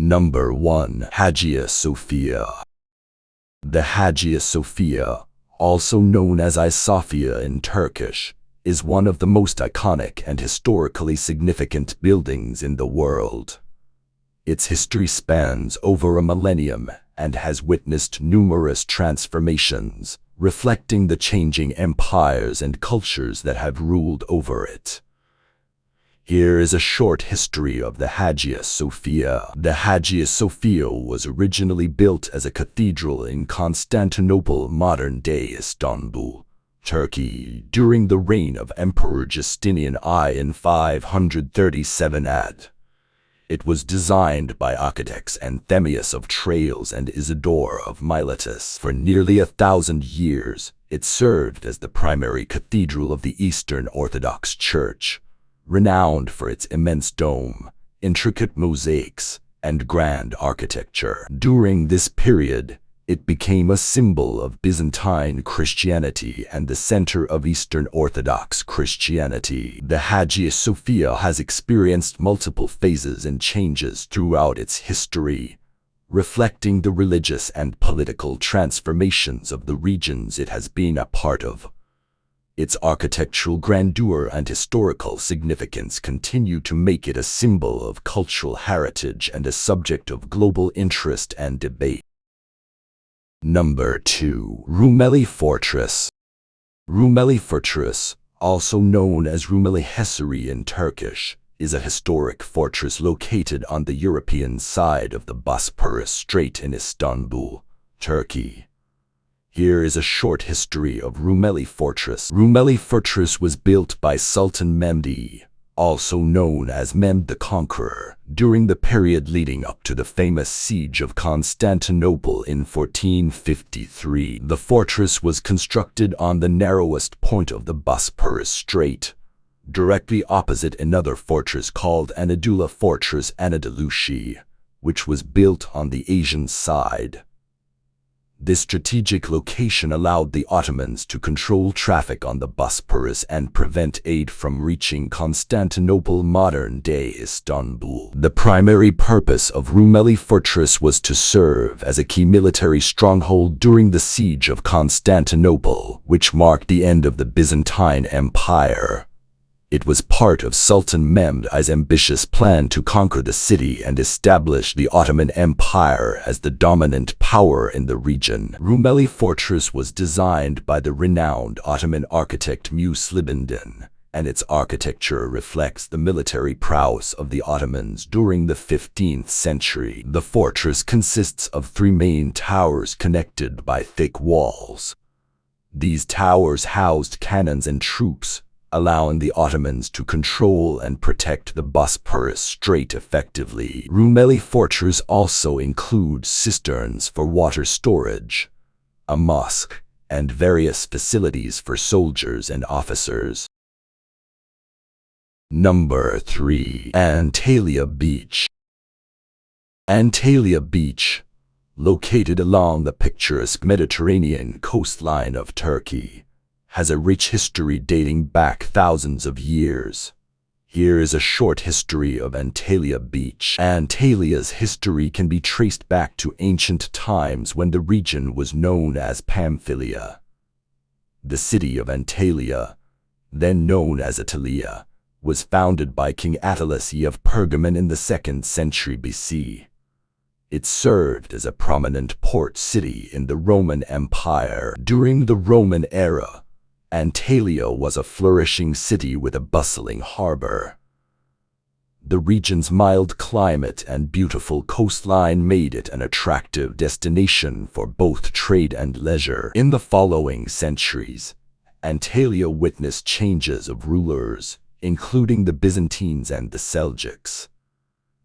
Number 1. Hagia Sophia. The Hagia Sophia, also known as Sophia in Turkish, is one of the most iconic and historically significant buildings in the world. Its history spans over a millennium and has witnessed numerous transformations, reflecting the changing empires and cultures that have ruled over it. Here is a short history of the Hagia Sophia. The Hagia Sophia was originally built as a cathedral in Constantinople, modern-day Istanbul, Turkey, during the reign of Emperor Justinian I in 537 AD. It was designed by architects Anthemius of Tralles and Isidore of Miletus. For nearly 1,000 years, it served as the primary cathedral of the Eastern Orthodox Church, renowned for its immense dome, intricate mosaics, and grand architecture. During this period, it became a symbol of Byzantine Christianity and the center of Eastern Orthodox Christianity. The Hagia Sophia has experienced multiple phases and changes throughout its history, reflecting the religious and political transformations of the regions it has been a part of. Its architectural grandeur and historical significance continue to make it a symbol of cultural heritage and a subject of global interest and debate. Number 2. Rumeli Fortress. Rumeli Fortress, also known as Rumeli Hisari in Turkish, is a historic fortress located on the European side of the Bosporus Strait in Istanbul, Turkey. Here is a short history of Rumeli Fortress. Rumeli Fortress was built by Sultan Mehmed, also known as Mehmed the Conqueror, during the period leading up to the famous siege of Constantinople in 1453. The fortress was constructed on the narrowest point of the Bosporus Strait, directly opposite another fortress called Anadolu Fortress Anadolusi, which was built on the Asian side. This strategic location allowed the Ottomans to control traffic on the Bosporus and prevent aid from reaching Constantinople, modern-day Istanbul. The primary purpose of Rumeli Fortress was to serve as a key military stronghold during the siege of Constantinople, which marked the end of the Byzantine Empire. It was part of Sultan Mehmed's ambitious plan to conquer the city and establish the Ottoman Empire as the dominant power in the region. Rumeli Fortress was designed by the renowned Ottoman architect Muslibinden, and its architecture reflects the military prowess of the Ottomans during the 15th century. The fortress consists of 3 main towers connected by thick walls. These towers housed cannons and troops, allowing the Ottomans to control and protect the Bosporus Strait effectively. Rumeli Fortress also includes cisterns for water storage, a mosque, and various facilities for soldiers and officers. Number 3. Antalya Beach. Antalya Beach, located along the picturesque Mediterranean coastline of Turkey, has a rich history dating back thousands of years. Here is a short history of Antalya Beach. Antalya's history can be traced back to ancient times when the region was known as Pamphylia. The city of Antalya, then known as Atalia, was founded by King Attalus I of Pergamon in the 2nd century BC. It served as a prominent port city in the Roman Empire. During the Roman era, Antalya was a flourishing city with a bustling harbor. The region's mild climate and beautiful coastline made it an attractive destination for both trade and leisure. In the following centuries, Antalya witnessed changes of rulers, including the Byzantines and the Seljuks.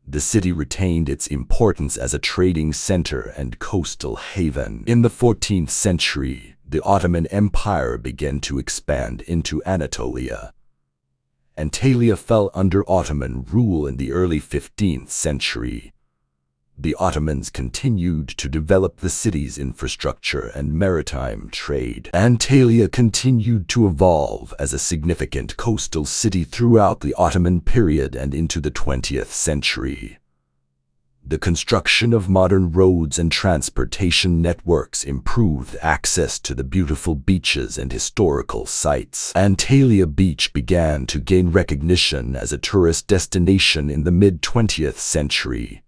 The city retained its importance as a trading center and coastal haven. In the 14th century, the Ottoman Empire began to expand into Anatolia. Antalya fell under Ottoman rule in the early 15th century. The Ottomans continued to develop the city's infrastructure and maritime trade. Antalya continued to evolve as a significant coastal city throughout the Ottoman period and into the 20th century. The construction of modern roads and transportation networks improved access to the beautiful beaches and historical sites. Antalya Beach began to gain recognition as a tourist destination in the mid-20th century.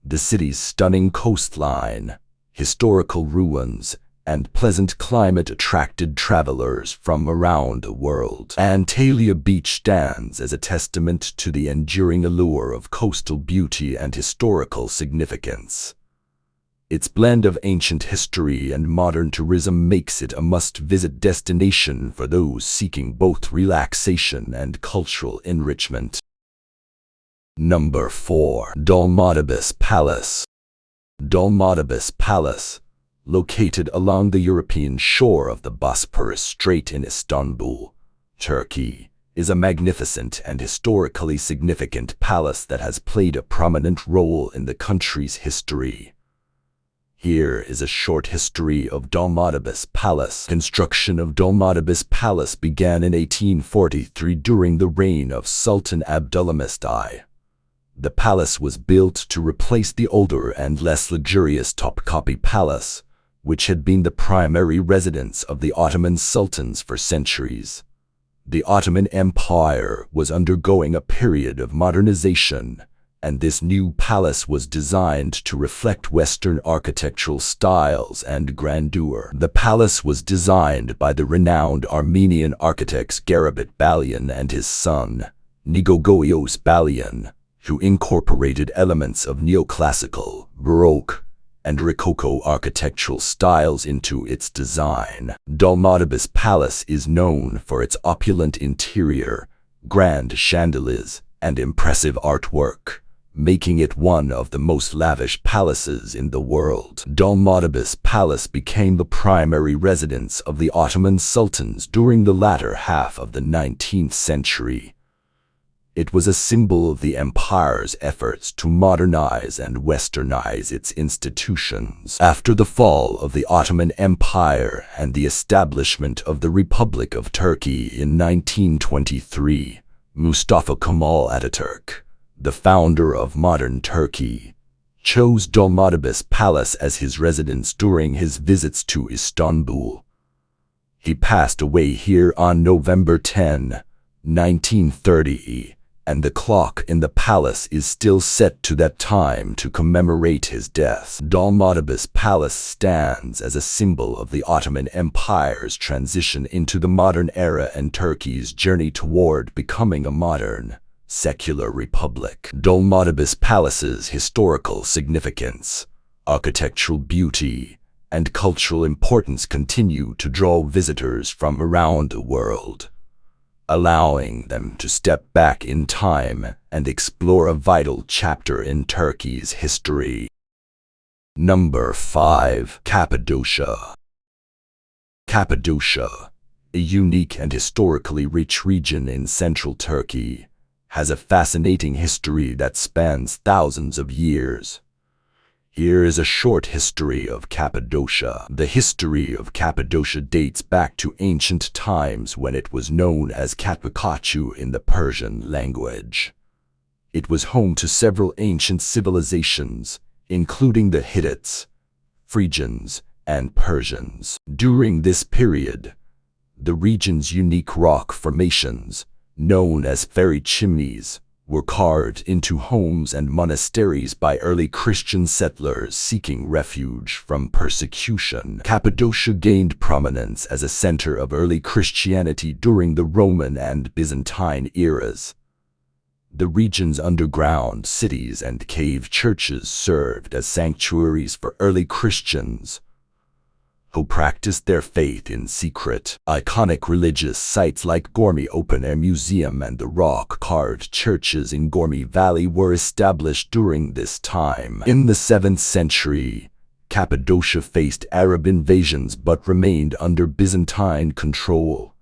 The city's stunning coastline, historical ruins, and pleasant climate attracted travelers from around the world. Antalya Beach stands as a testament to the enduring allure of coastal beauty and historical significance. Its blend of ancient history and modern tourism makes it a must-visit destination for those seeking both relaxation and cultural enrichment. Number 4. Dolmabahce Palace. Dolmabahce Palace, located along the European shore of the Bosporus Strait in Istanbul, Turkey, is a magnificent and historically significant palace that has played a prominent role in the country's history. Here is a short history of Dolmabahce Palace. Construction of Dolmabahce Palace began in 1843 during the reign of Sultan Abdülhamid I. The palace was built to replace the older and less luxurious Topkapi Palace, which had been the primary residence of the Ottoman sultans for centuries. The Ottoman Empire was undergoing a period of modernization, and this new palace was designed to reflect Western architectural styles and grandeur. The palace was designed by the renowned Armenian architects Garabet Balyan and his son, Nigogoios Balyan, who incorporated elements of neoclassical, Baroque, and Rococo architectural styles into its design. Dolmabahce Palace is known for its opulent interior, grand chandeliers, and impressive artwork, making it one of the most lavish palaces in the world. Dolmabahce Palace became the primary residence of the Ottoman sultans during the latter half of the 19th century. It was a symbol of the empire's efforts to modernize and westernize its institutions. After the fall of the Ottoman Empire and the establishment of the Republic of Turkey in 1923, Mustafa Kemal Ataturk, the founder of modern Turkey, chose Dolmabahce Palace as his residence during his visits to Istanbul. He passed away here on November 10, 1930, and the clock in the palace is still set to that time to commemorate his death. Dolmabahce Palace stands as a symbol of the Ottoman Empire's transition into the modern era and Turkey's journey toward becoming a modern, secular republic. Dolmabahce Palace's historical significance, architectural beauty, and cultural importance continue to draw visitors from around the world, allowing them to step back in time and explore a vital chapter in Turkey's history. Number 5. Cappadocia. Cappadocia, a unique and historically rich region in central Turkey, has a fascinating history that spans thousands of years. Here is a short history of Cappadocia. The history of Cappadocia dates back to ancient times when it was known as Cappadocia in the Persian language. It was home to several ancient civilizations, including the Hittites, Phrygians, and Persians. During this period, the region's unique rock formations, known as fairy chimneys, were carved into homes and monasteries by early Christian settlers seeking refuge from persecution. Cappadocia gained prominence as a center of early Christianity during the Roman and Byzantine eras. The region's underground cities and cave churches served as sanctuaries for early Christians who practiced their faith in secret. Iconic religious sites like Gormy Open Air Museum and the rock-carved churches in Gormy Valley were established during this time. In the 7th century, Cappadocia faced Arab invasions but remained under Byzantine control.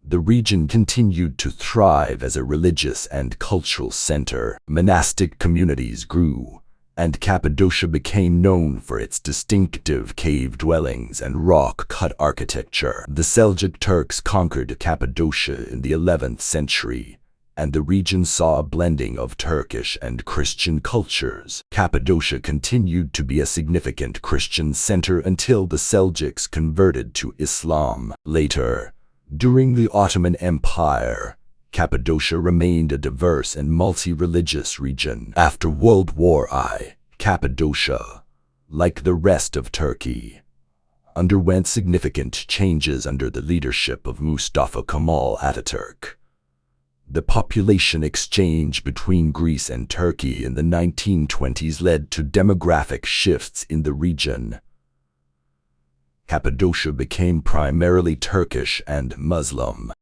The region continued to thrive as a religious and cultural center. Monastic communities grew, and Cappadocia became known for its distinctive cave dwellings and rock-cut architecture. The Seljuk Turks conquered Cappadocia in the 11th century, and the region saw a blending of Turkish and Christian cultures. Cappadocia continued to be a significant Christian center until the Seljuks converted to Islam. Later, during the Ottoman Empire, Cappadocia remained a diverse and multi-religious region. After World War I, Cappadocia, like the rest of Turkey, underwent significant changes under the leadership of Mustafa Kemal Ataturk. The population exchange between Greece and Turkey in the 1920s led to demographic shifts in the region. Cappadocia became primarily Turkish and Muslim,